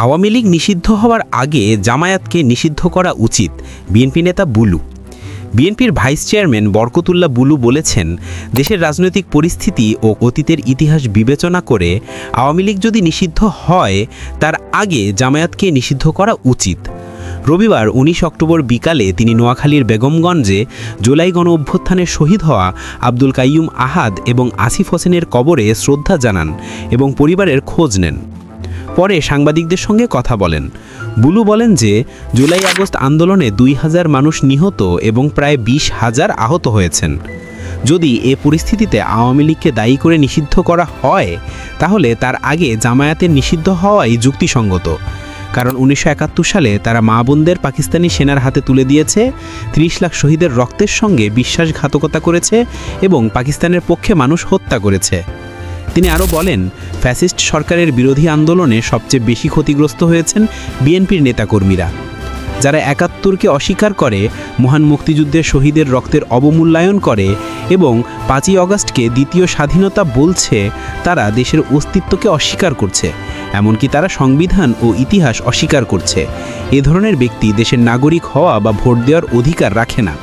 আওয়ামী লীগ নিষিদ্ধ হওয়ার আগে জামায়াতকে নিষিদ্ধ করা উচিত, বিএনপি নেতা বুলু। বিএনপির ভাইস চেয়ারম্যান বরকতুল্লাহ বুলু বলেছেন, দেশের রাজনৈতিক পরিস্থিতি ও অতীতের ইতিহাস বিবেচনা করে আওয়ামী লীগ যদি নিষিদ্ধ হয় তার আগে জামায়াতকে নিষিদ্ধ করা উচিত। রবিবার 19 অক্টোবর বিকালে তিনি নোয়াখালীর বেগমগঞ্জে জুলাই গণ অভ্যুত্থানে শহীদ হওয়া আব্দুল কাইয়ুম আহাদ এবং আসিফ হোসেনের কবরে শ্রদ্ধা জানান এবং পরিবারের খোঁজ নেন। পরে সাংবাদিকদের সঙ্গে কথা বলেন। বুলু বলেন যে জুলাই আগস্ট আন্দোলনে 2000 মানুষ নিহত এবং প্রায় 20,000 আহত হয়েছেন। যদি এ পরিস্থিতিতে আওয়ামী লীগকে দায়ী করে নিষিদ্ধ করা হয় তাহলে তার আগে জামায়াতের নিষিদ্ধ হওয়াই যুক্তিসঙ্গত। কারণ 1971 সালে তারা মা বোনদের পাকিস্তানি সেনার হাতে তুলে দিয়েছে, 30 লাখ শহীদের রক্তের সঙ্গে বিশ্বাসঘাতকতা করেছে এবং পাকিস্তানের পক্ষে মানুষ হত্যা করেছে। তিনি আরও বলেন, ফ্যাসিস্ট সরকারের বিরোধী আন্দোলনে সবচেয়ে বেশি ক্ষতিগ্রস্ত হয়েছেন বিএনপির নেতাকর্মীরা। যারা 71কে অস্বীকার করে, মহান মুক্তিযুদ্ধের শহীদের রক্তের অবমূল্যায়ন করে এবং 5ই আগস্টকে দ্বিতীয় স্বাধীনতা বলছে, তারা দেশের অস্তিত্বকে অস্বীকার করছে। এমনকি তারা সংবিধান ও ইতিহাস অস্বীকার করছে। এ ধরনের ব্যক্তি দেশের নাগরিক হওয়া বা ভোট দেওয়ার অধিকার রাখে না।